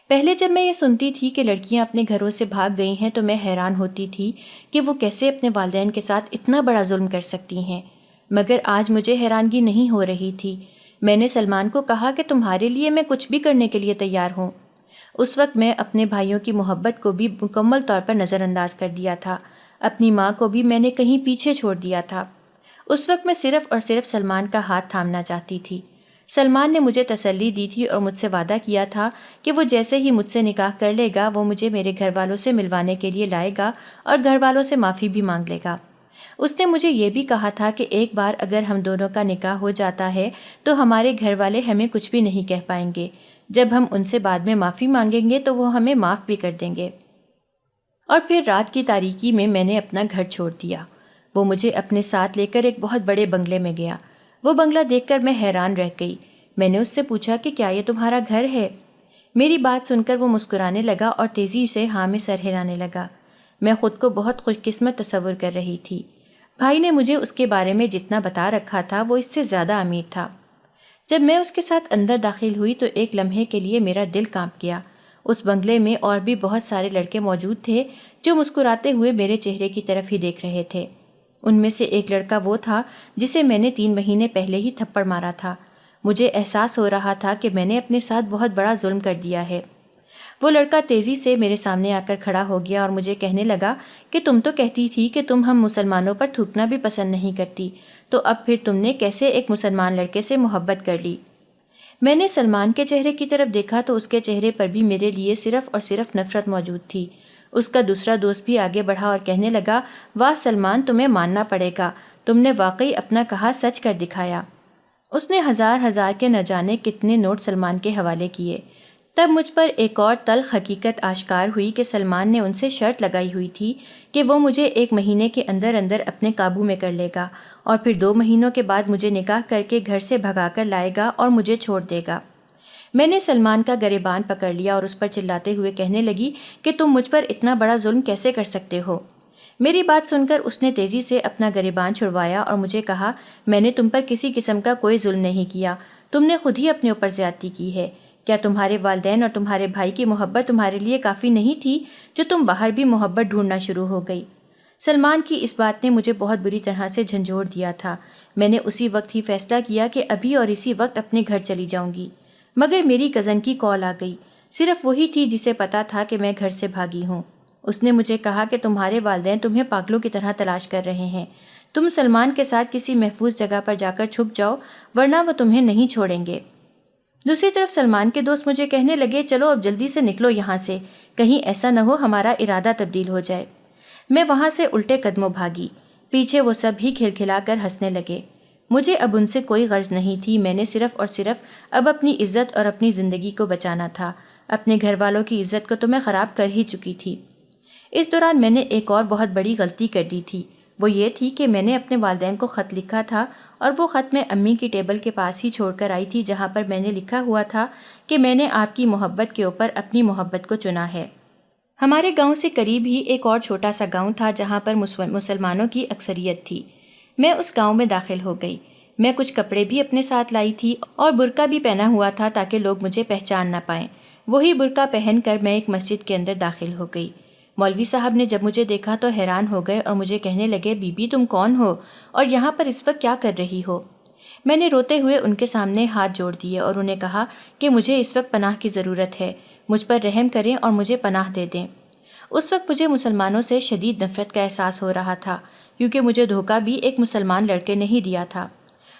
پہلے جب میں یہ سنتی تھی کہ لڑکیاں اپنے گھروں سے بھاگ گئی ہیں تو میں حیران ہوتی تھی کہ وہ کیسے اپنے والدین کے ساتھ اتنا بڑا ظلم کر سکتی ہیں، مگر آج مجھے حیرانگی نہیں ہو رہی تھی۔ میں نے سلمان کو کہا کہ تمہارے لیے میں کچھ بھی کرنے کے لیے تیار ہوں۔ اس وقت میں اپنے بھائیوں کی محبت کو بھی مکمل طور پر نظر انداز کر دیا تھا، اپنی ماں کو بھی میں نے کہیں پیچھے چھوڑ دیا تھا۔ اس وقت میں صرف اور صرف سلمان کا ہاتھ تھامنا چاہتی تھی۔ سلمان نے مجھے تسلی دی تھی اور مجھ سے وعدہ کیا تھا کہ وہ جیسے ہی مجھ سے نکاح کر لے گا وہ مجھے میرے گھر والوں سے ملوانے کے لیے لائے گا اور گھر والوں سے معافی بھی مانگ لے گا۔ اس نے مجھے یہ بھی کہا تھا کہ ایک بار اگر ہم دونوں کا نکاح ہو جاتا ہے تو ہمارے گھر والے ہمیں کچھ بھی نہیں کہہ پائیں گے، جب ہم ان سے بعد میں معافی مانگیں گے تو وہ ہمیں معاف بھی کر دیں گے۔ اور پھر رات کی تاریکی میں نے اپنا گھر چھوڑ دیا۔ وہ مجھے اپنے ساتھ لے کر ایک بہت بڑے بنگلے میں گیا۔ وہ بنگلہ دیکھ کر میں حیران رہ گئی۔ میں نے اس سے پوچھا کہ کیا یہ تمہارا گھر ہے؟ میری بات سن کر وہ مسکرانے لگا اور تیزی سے ہاں میں سر ہلانے لگا۔ میں خود کو بہت خوش قسمت تصور کر رہی تھی۔ بھائی نے مجھے اس کے بارے میں جتنا بتا رکھا تھا وہ اس سے زیادہ امیر تھا۔ جب میں اس کے ساتھ اندر داخل ہوئی تو ایک لمحے کے لیے میرا دل کانپ گیا۔ اس بنگلے میں اور بھی بہت سارے لڑکے موجود تھے جو مسکراتے ہوئے میرے چہرے کی طرف ہی دیکھ رہے تھے۔ ان میں سے ایک لڑکا وہ تھا جسے میں نے 3 مہینے پہلے ہی تھپڑ مارا تھا۔ مجھے احساس ہو رہا تھا کہ میں نے اپنے ساتھ بہت بڑا ظلم کر دیا ہے۔ وہ لڑکا تیزی سے میرے سامنے آ کر کھڑا ہو گیا اور مجھے کہنے لگا کہ تم تو کہتی تھی کہ تم ہم مسلمانوں پر تھوکنا بھی پسند نہیں کرتی، تو اب پھر تم نے کیسے ایک مسلمان لڑکے سے محبت کر لی؟ میں نے سلمان کے چہرے کی طرف دیکھا تو اس کے چہرے پر بھی میرے لیے صرف اور صرف نفرت موجود تھی۔ اس کا دوسرا دوست بھی آگے بڑھا اور کہنے لگا، واہ سلمان، تمہیں ماننا پڑے گا، تم نے واقعی اپنا کہا سچ کر دکھایا۔ اس نے ہزار کے نہ جانے کتنے نوٹ سلمان کے حوالے کیے۔ تب مجھ پر ایک اور تلخ حقیقت آشکار ہوئی کہ سلمان نے ان سے شرط لگائی ہوئی تھی کہ وہ مجھے 1 مہینے کے اندر اپنے قابو میں کر لے گا اور پھر 2 مہینوں کے بعد مجھے نکاح کر کے گھر سے بھگا کر لائے گا اور مجھے چھوڑ دے گا۔ میں نے سلمان کا گریبان پکڑ لیا اور اس پر چلاتے ہوئے کہنے لگی کہ تم مجھ پر اتنا بڑا ظلم کیسے کر سکتے ہو؟ میری بات سن کر اس نے تیزی سے اپنا گریبان چھڑوایا اور مجھے کہا، میں نے تم پر کسی قسم کا کوئی ظلم نہیں کیا، تم نے خود ہی اپنے اوپر زیادتی کی ہے۔ کیا تمہارے والدین اور تمہارے بھائی کی محبت تمہارے لیے کافی نہیں تھی جو تم باہر بھی محبت ڈھونڈنا شروع ہو گئی؟ سلمان کی اس بات نے مجھے بہت بری طرح سے جھنجھوڑ دیا تھا۔ میں نے اسی وقت ہی فیصلہ کیا کہ ابھی اور اسی وقت اپنے گھر چلی جاؤں گی، مگر میری کزن کی کال آ گئی۔ صرف وہی تھی جسے پتا تھا کہ میں گھر سے بھاگی ہوں۔ اس نے مجھے کہا کہ تمہارے والدین تمہیں پاگلوں کی طرح تلاش کر رہے ہیں، تم سلمان کے ساتھ کسی محفوظ جگہ پر جا کر چھپ جاؤ ورنہ وہ تمہیں نہیں چھوڑیں گے۔ دوسری طرف سلمان کے دوست مجھے کہنے لگے، چلو اب جلدی سے نکلو یہاں سے، کہیں ایسا نہ ہو ہمارا ارادہ تبدیل ہو جائے۔ میں وہاں سے الٹے قدموں بھاگی، پیچھے وہ سب ہی کھلکھلا کر ہنسنے لگے۔ مجھے اب ان سے کوئی غرض نہیں تھی، میں نے صرف اور صرف اب اپنی عزت اور اپنی زندگی کو بچانا تھا۔ اپنے گھر والوں کی عزت کو تو میں خراب کر ہی چکی تھی۔ اس دوران میں نے ایک اور بہت بڑی غلطی کر دی تھی، وہ یہ تھی کہ میں نے اپنے والدین کو خط لکھا تھا اور وہ خط میں امی کی ٹیبل کے پاس ہی چھوڑ کر آئی تھی، جہاں پر میں نے لکھا ہوا تھا کہ میں نے آپ کی محبت کے اوپر اپنی محبت کو چنا ہے۔ ہمارے گاؤں سے قریب ہی ایک اور چھوٹا سا گاؤں تھا جہاں پر مسلمانوں کی اکثریت تھی۔ میں اس گاؤں میں داخل ہو گئی۔ میں کچھ کپڑے بھی اپنے ساتھ لائی تھی اور برقع بھی پہنا ہوا تھا تاکہ لوگ مجھے پہچان نہ پائیں۔ وہی برقع پہن کر میں ایک مسجد کے اندر داخل ہو گئی۔ مولوی صاحب نے جب مجھے دیکھا تو حیران ہو گئے اور مجھے کہنے لگے، بی بی تم کون ہو اور یہاں پر اس وقت کیا کر رہی ہو؟ میں نے روتے ہوئے ان کے سامنے ہاتھ جوڑ دیے اور انہیں کہا کہ مجھے اس وقت پناہ کی ضرورت ہے، مجھ پر رحم کریں اور مجھے پناہ دے دیں۔ اس وقت مجھے مسلمانوں سے شدید نفرت کا احساس ہو رہا تھا، کیونکہ مجھے دھوکہ بھی ایک مسلمان لڑکے نے ہی دیا تھا۔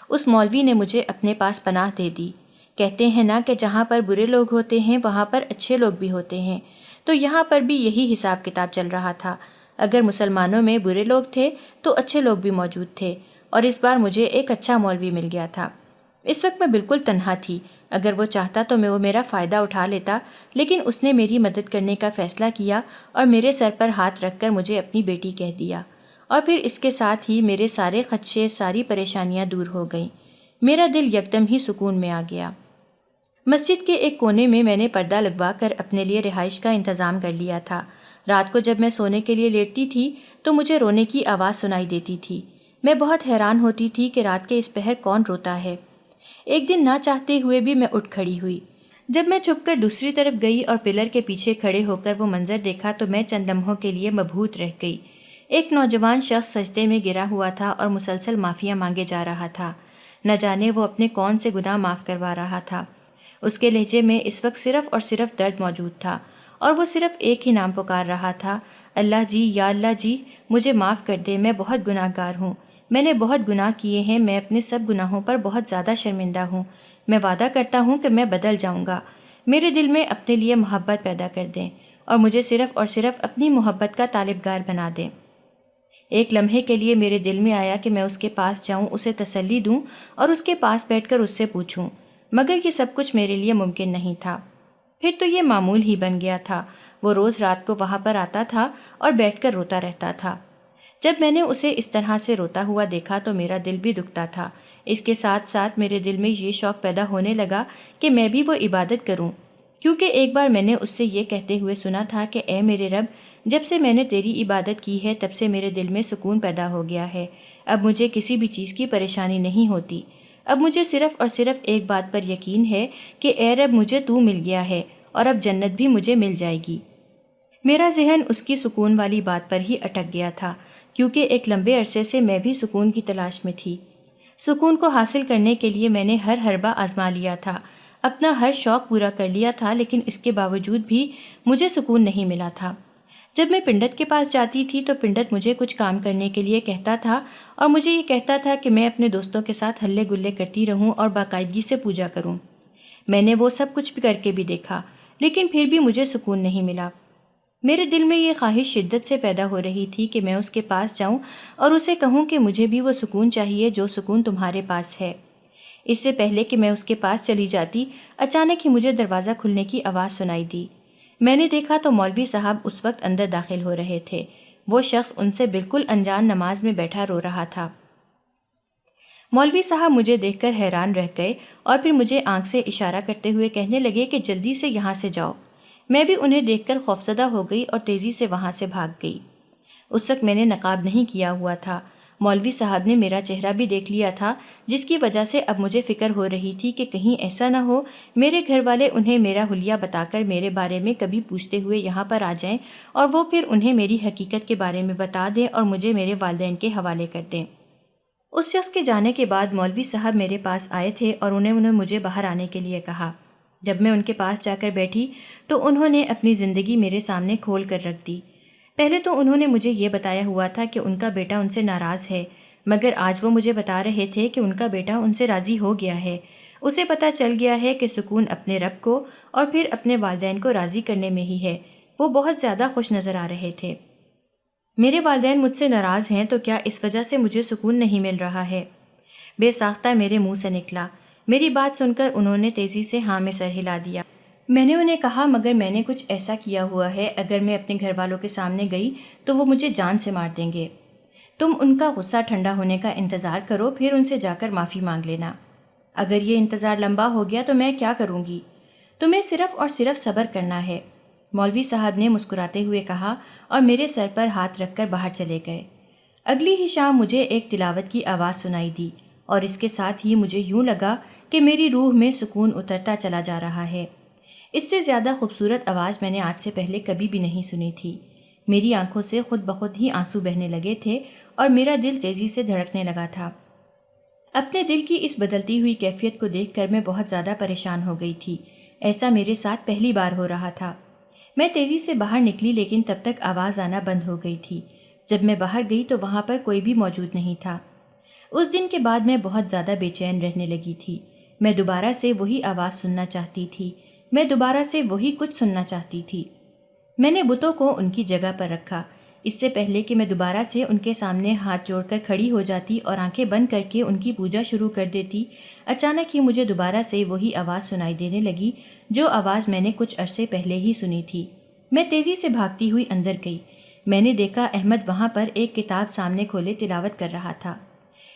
اس مولوی نے مجھے اپنے پاس پناہ دے دی۔ کہتے ہیں نا کہ جہاں پر برے لوگ ہوتے ہیں وہاں پر اچھے لوگ بھی ہوتے ہیں، تو یہاں پر بھی یہی حساب کتاب چل رہا تھا۔ اگر مسلمانوں میں برے لوگ تھے تو اچھے لوگ بھی موجود تھے، اور اس بار مجھے ایک اچھا مولوی مل گیا تھا۔ اس وقت میں بالکل تنہا تھی، اگر وہ چاہتا تو وہ میرا فائدہ اٹھا لیتا، لیکن اس نے میری مدد کرنے کا فیصلہ کیا اور میرے سر پر ہاتھ رکھ کر مجھے اپنی بیٹی کہہ دیا، اور پھر اس کے ساتھ ہی میرے سارے خدشے، ساری پریشانیاں دور ہو گئیں۔ میرا دل یکدم ہی سکون میں آ گیا۔ مسجد کے ایک کونے میں نے پردہ لگوا کر اپنے لیے رہائش کا انتظام کر لیا تھا۔ رات کو جب میں سونے کے لیے لیٹتی تھی تو مجھے رونے کی آواز سنائی دیتی تھی۔ میں بہت حیران ہوتی تھی کہ رات کے اس پہر کون روتا ہے۔ ایک دن نہ چاہتے ہوئے بھی میں اٹھ کھڑی ہوئی۔ جب میں چھپ کر دوسری طرف گئی اور پلر کے پیچھے کھڑے ہو کر وہ منظر دیکھا تو میں چند لمحوں کے لیے مبہوت رہ گئی۔ ایک نوجوان شخص سجدے میں گرا ہوا تھا اور مسلسل معافیاں مانگے جا رہا تھا۔ نہ جانے وہ اپنے کون سے گناہ معاف کروا رہا تھا۔ اس کے لہجے میں اس وقت صرف اور صرف درد موجود تھا، اور وہ صرف ایک ہی نام پکار رہا تھا، اللہ جی، یا اللہ جی، مجھے معاف کر دے، میں بہت گناہ گار ہوں، میں نے بہت گناہ کیے ہیں، میں اپنے سب گناہوں پر بہت زیادہ شرمندہ ہوں، میں وعدہ کرتا ہوں کہ میں بدل جاؤں گا، میرے دل میں اپنے لیے محبت پیدا کر دیں اور مجھے صرف اور صرف اپنی محبت کا طالبگار بنا دیں۔ ایک لمحے کے لیے میرے دل میں آیا کہ میں اس کے پاس جاؤں، اسے تسلی دوں اور اس کے پاس بیٹھ کر اس سے پوچھوں، مگر یہ سب کچھ میرے لیے ممکن نہیں تھا۔ پھر تو یہ معمول ہی بن گیا تھا، وہ روز رات کو وہاں پر آتا تھا اور بیٹھ کر روتا رہتا تھا۔ جب میں نے اسے اس طرح سے روتا ہوا دیکھا تو میرا دل بھی دکھتا تھا، اس کے ساتھ ساتھ میرے دل میں یہ شوق پیدا ہونے لگا کہ میں بھی وہ عبادت کروں، کیونکہ ایک بار میں نے اس سے یہ کہتے ہوئے سنا تھا کہ اے میرے رب، جب سے میں نے تیری عبادت کی ہے تب سے میرے دل میں سکون پیدا ہو گیا ہے، اب مجھے کسی بھی چیز کی پریشانی نہیں ہوتی، اب مجھے صرف اور صرف ایک بات پر یقین ہے کہ اے رب، مجھے تو مل گیا ہے اور اب جنت بھی مجھے مل جائے گی۔ میرا ذہن اس کی سکون والی بات پر ہی اٹک گیا تھا، کیونکہ ایک لمبے عرصے سے میں بھی سکون کی تلاش میں تھی۔ سکون کو حاصل کرنے کے لیے میں نے ہر حربہ آزما لیا تھا، اپنا ہر شوق پورا کر لیا تھا، لیکن اس کے باوجود بھی مجھے سکون نہیں ملا تھا۔ جب میں پنڈت کے پاس جاتی تھی تو پنڈت مجھے کچھ کام کرنے کے لیے کہتا تھا اور مجھے یہ کہتا تھا کہ میں اپنے دوستوں کے ساتھ ہلے گلے کرتی رہوں اور باقاعدگی سے پوجا کروں۔ میں نے وہ سب کچھ بھی کر کے بھی دیکھا، لیکن پھر بھی مجھے سکون نہیں ملا۔ میرے دل میں یہ خواہش شدت سے پیدا ہو رہی تھی کہ میں اس کے پاس جاؤں اور اسے کہوں کہ مجھے بھی وہ سکون چاہیے جو سکون تمہارے پاس ہے۔ اس سے پہلے کہ میں اس کے پاس چلی جاتی، اچانک ہی مجھے دروازہ کھلنے کی آواز سنائی دی۔ میں نے دیکھا تو مولوی صاحب اس وقت اندر داخل ہو رہے تھے۔ وہ شخص ان سے بالکل انجان نماز میں بیٹھا رو رہا تھا۔ مولوی صاحب مجھے دیکھ کر حیران رہ گئے اور پھر مجھے آنکھ سے اشارہ کرتے ہوئے کہنے لگے کہ جلدی سے یہاں سے جاؤ۔ میں بھی انہیں دیکھ کر خوفزدہ ہو گئی اور تیزی سے وہاں سے بھاگ گئی۔ اس وقت میں نے نقاب نہیں کیا ہوا تھا۔ مولوی صاحب نے میرا چہرہ بھی دیکھ لیا تھا، جس کی وجہ سے اب مجھے فکر ہو رہی تھی کہ کہیں ایسا نہ ہو میرے گھر والے انہیں میرا حلیہ بتا کر میرے بارے میں کبھی پوچھتے ہوئے یہاں پر آ جائیں اور وہ پھر انہیں میری حقیقت کے بارے میں بتا دیں اور مجھے میرے والدین کے حوالے کر دیں۔ اس شخص کے جانے کے بعد مولوی صاحب میرے پاس آئے تھے اور انہوں نے مجھے باہر آنے کے لیے کہا۔ جب میں ان کے پاس جا کر بیٹھی تو انہوں نے اپنی زندگی میرے سامنے کھول کر رکھ دی۔ پہلے تو انہوں نے مجھے یہ بتایا ہوا تھا کہ ان کا بیٹا ان سے ناراض ہے، مگر آج وہ مجھے بتا رہے تھے کہ ان کا بیٹا ان سے راضی ہو گیا ہے، اسے پتہ چل گیا ہے کہ سکون اپنے رب کو اور پھر اپنے والدین کو راضی کرنے میں ہی ہے۔ وہ بہت زیادہ خوش نظر آ رہے تھے۔ میرے والدین مجھ سے ناراض ہیں تو کیا اس وجہ سے مجھے سکون نہیں مل رہا ہے؟ بے ساختہ میرے منہ سے نکلا۔ میری بات سن کر انہوں نے تیزی سے ہاں میں سر ہلا دیا۔ میں نے انہیں کہا مگر میں نے کچھ ایسا کیا ہوا ہے، اگر میں اپنے گھر والوں کے سامنے گئی تو وہ مجھے جان سے مار دیں گے۔ تم ان کا غصہ ٹھنڈا ہونے کا انتظار کرو، پھر ان سے جا کر معافی مانگ لینا۔ اگر یہ انتظار لمبا ہو گیا تو میں کیا کروں گی؟ تمہیں صرف اور صرف صبر کرنا ہے، مولوی صاحب نے مسکراتے ہوئے کہا اور میرے سر پر ہاتھ رکھ کر باہر چلے گئے۔ اگلی ہی شام مجھے ایک تلاوت کی آواز سنائی دی اور اس کے ساتھ ہی مجھے یوں لگا کہ میری روح میں سکون اترتا چلا جا رہا ہے۔ اس سے زیادہ خوبصورت آواز میں نے آج سے پہلے کبھی بھی نہیں سنی تھی۔ میری آنکھوں سے خود بخود ہی آنسو بہنے لگے تھے اور میرا دل تیزی سے دھڑکنے لگا تھا۔ اپنے دل کی اس بدلتی ہوئی کیفیت کو دیکھ کر میں بہت زیادہ پریشان ہو گئی تھی۔ ایسا میرے ساتھ پہلی بار ہو رہا تھا۔ میں تیزی سے باہر نکلی لیکن تب تک آواز آنا بند ہو گئی تھی۔ جب میں باہر گئی تو وہاں پر کوئی بھی موجود نہیں تھا۔ اس دن کے بعد میں بہت زیادہ بے چین رہنے لگی تھی۔ میں دوبارہ سے وہی آواز سننا چاہتی تھی، میں دوبارہ سے وہی کچھ سننا چاہتی تھی۔ میں نے بتوں کو ان کی جگہ پر رکھا۔ اس سے پہلے کہ میں دوبارہ سے ان کے سامنے ہاتھ جوڑ کر کھڑی ہو جاتی اور آنکھیں بند کر کے ان کی پوجا شروع کر دیتی، اچانک ہی مجھے دوبارہ سے وہی آواز سنائی دینے لگی جو آواز میں نے کچھ عرصے پہلے ہی سنی تھی۔ میں تیزی سے بھاگتی ہوئی اندر گئی۔ میں نے دیکھا احمد وہاں پر ایک کتاب سامنے کھولے تلاوت کر رہا تھا۔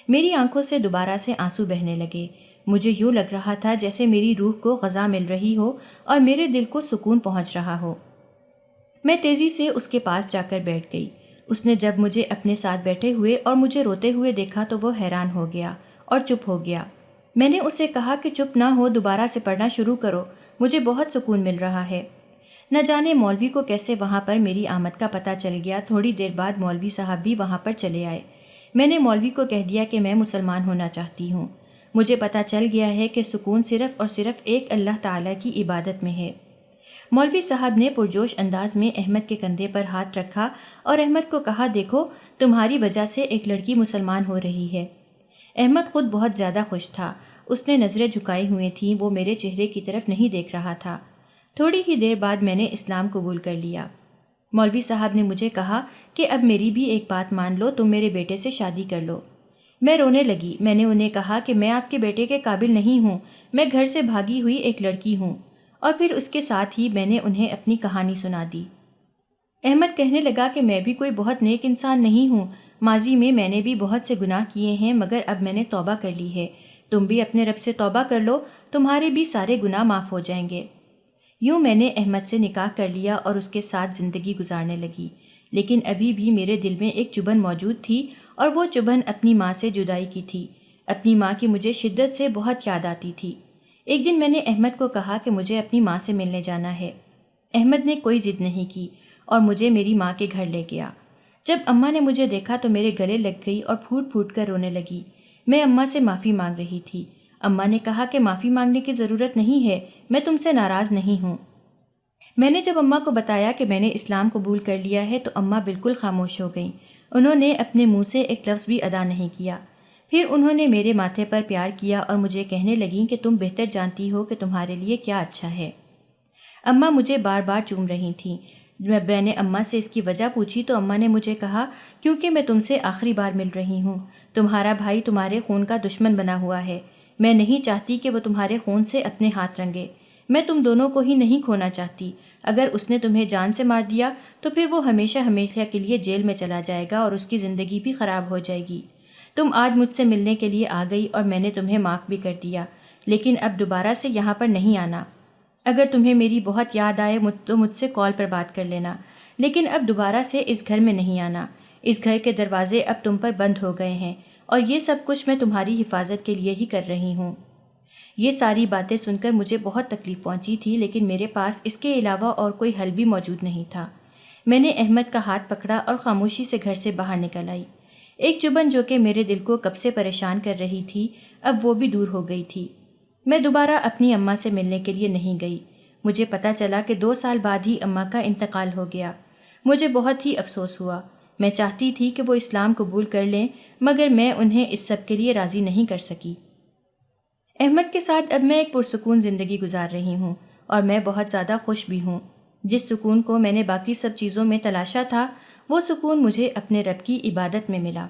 میری آنکھوں سے دوبارہ سے آنسو بہنے لگے۔ مجھے یوں لگ رہا تھا جیسے میری روح کو غذا مل رہی ہو اور میرے دل کو سکون پہنچ رہا ہو۔ میں تیزی سے اس کے پاس جا کر بیٹھ گئی۔ اس نے جب مجھے اپنے ساتھ بیٹھے ہوئے اور مجھے روتے ہوئے دیکھا تو وہ حیران ہو گیا اور چپ ہو گیا۔ میں نے اسے کہا کہ چپ نہ ہو، دوبارہ سے پڑھنا شروع کرو، مجھے بہت سکون مل رہا ہے۔ نہ جانے مولوی کو کیسے وہاں پر میری آمد کا پتہ چل گیا۔ تھوڑی دیر بعد مولوی صاحب بھی وہاں پر چلے آئے۔ میں نے مولوی کو کہہ دیا کہ میں مسلمان ہونا چاہتی ہوں۔ مجھے پتہ چل گیا ہے کہ سکون صرف اور صرف ایک اللہ تعالیٰ کی عبادت میں ہے۔ مولوی صاحب نے پرجوش انداز میں احمد کے کندھے پر ہاتھ رکھا اور احمد کو کہا، دیکھو تمہاری وجہ سے ایک لڑکی مسلمان ہو رہی ہے۔ احمد خود بہت زیادہ خوش تھا، اس نے نظریں جھکائے ہوئے تھیں، وہ میرے چہرے کی طرف نہیں دیکھ رہا تھا۔ تھوڑی ہی دیر بعد میں نے اسلام قبول کر لیا۔ مولوی صاحب نے مجھے کہا کہ اب میری بھی ایک بات مان لو، تم میرے بیٹے سے شادی کر لو۔ میں رونے لگی۔ میں نے انہیں کہا کہ میں آپ کے بیٹے کے قابل نہیں ہوں، میں گھر سے بھاگی ہوئی ایک لڑکی ہوں، اور پھر اس کے ساتھ ہی میں نے انہیں اپنی کہانی سنا دی۔ احمد کہنے لگا کہ میں بھی کوئی بہت نیک انسان نہیں ہوں، ماضی میں نے بھی بہت سے گناہ کیے ہیں، مگر اب میں نے توبہ کر لی ہے۔ تم بھی اپنے رب سے توبہ کر لو، تمہارے بھی سارے گناہ معاف ہو جائیں گے۔ یوں میں نے احمد سے نکاح کر لیا اور اس کے ساتھ زندگی گزارنے لگی، لیکن ابھی بھی میرے دل میں ایک چبھن موجود تھی، اور وہ چبھن اپنی ماں سے جدائی کی تھی۔ اپنی ماں کی مجھے شدت سے بہت یاد آتی تھی۔ ایک دن میں نے احمد کو کہا کہ مجھے اپنی ماں سے ملنے جانا ہے۔ احمد نے کوئی ضد نہیں کی اور مجھے میری ماں کے گھر لے گیا۔ جب اماں نے مجھے دیکھا تو میرے گلے لگ گئی اور پھوٹ پھوٹ کر رونے لگی۔ میں اماں سے معافی مانگ رہی تھی۔ اماں نے کہا کہ معافی مانگنے کی ضرورت نہیں ہے، میں تم سے ناراض نہیں ہوں۔ میں نے جب اماں کو بتایا کہ میں نے اسلام قبول کر لیا ہے تو اماں بالکل خاموش ہو گئیں۔ انہوں نے اپنے منہ سے ایک لفظ بھی ادا نہیں کیا۔ پھر انہوں نے میرے ماتھے پر پیار کیا اور مجھے کہنے لگیں کہ تم بہتر جانتی ہو کہ تمہارے لیے کیا اچھا ہے۔ اماں مجھے بار بار چوم رہی تھیں۔ جب میں نے اماں سے اس کی وجہ پوچھی تو اماں نے مجھے کہا، کیونکہ میں تم سے آخری بار مل رہی ہوں۔ تمہارا بھائی تمہارے خون کا دشمن بنا ہوا ہے۔ میں نہیں چاہتی کہ وہ تمہارے خون سے اپنے ہاتھ رنگے۔ میں تم دونوں کو ہی نہیں کھونا چاہتی۔ اگر اس نے تمہیں جان سے مار دیا تو پھر وہ ہمیشہ ہمیشہ کے لیے جیل میں چلا جائے گا اور اس کی زندگی بھی خراب ہو جائے گی۔ تم آج مجھ سے ملنے کے لیے آ گئی اور میں نے تمہیں معاف بھی کر دیا، لیکن اب دوبارہ سے یہاں پر نہیں آنا۔ اگر تمہیں میری بہت یاد آئے تو مجھ سے کال پر بات کر لینا، لیکن اب دوبارہ سے اس گھر میں نہیں آنا۔ اس گھر کے دروازے اب تم پر بند ہو گئے ہیں، اور یہ سب کچھ میں تمہاری حفاظت کے لیے ہی کر رہی ہوں۔ یہ ساری باتیں سن کر مجھے بہت تکلیف پہنچی تھی، لیکن میرے پاس اس کے علاوہ اور کوئی حل بھی موجود نہیں تھا۔ میں نے احمد کا ہاتھ پکڑا اور خاموشی سے گھر سے باہر نکل آئی۔ ایک چبھن جو کہ میرے دل کو کب سے پریشان کر رہی تھی، اب وہ بھی دور ہو گئی تھی۔ میں دوبارہ اپنی اماں سے ملنے کے لیے نہیں گئی۔ مجھے پتہ چلا کہ 2 سال بعد ہی اماں کا انتقال ہو گیا۔ مجھے بہت ہی افسوس ہوا۔ میں چاہتی تھی کہ وہ اسلام قبول کر لیں، مگر میں انہیں اس سب کے لیے راضی نہیں کر سکی۔ احمد کے ساتھ اب میں ایک پرسکون زندگی گزار رہی ہوں، اور میں بہت زیادہ خوش بھی ہوں۔ جس سکون کو میں نے باقی سب چیزوں میں تلاشا تھا، وہ سکون مجھے اپنے رب کی عبادت میں ملا۔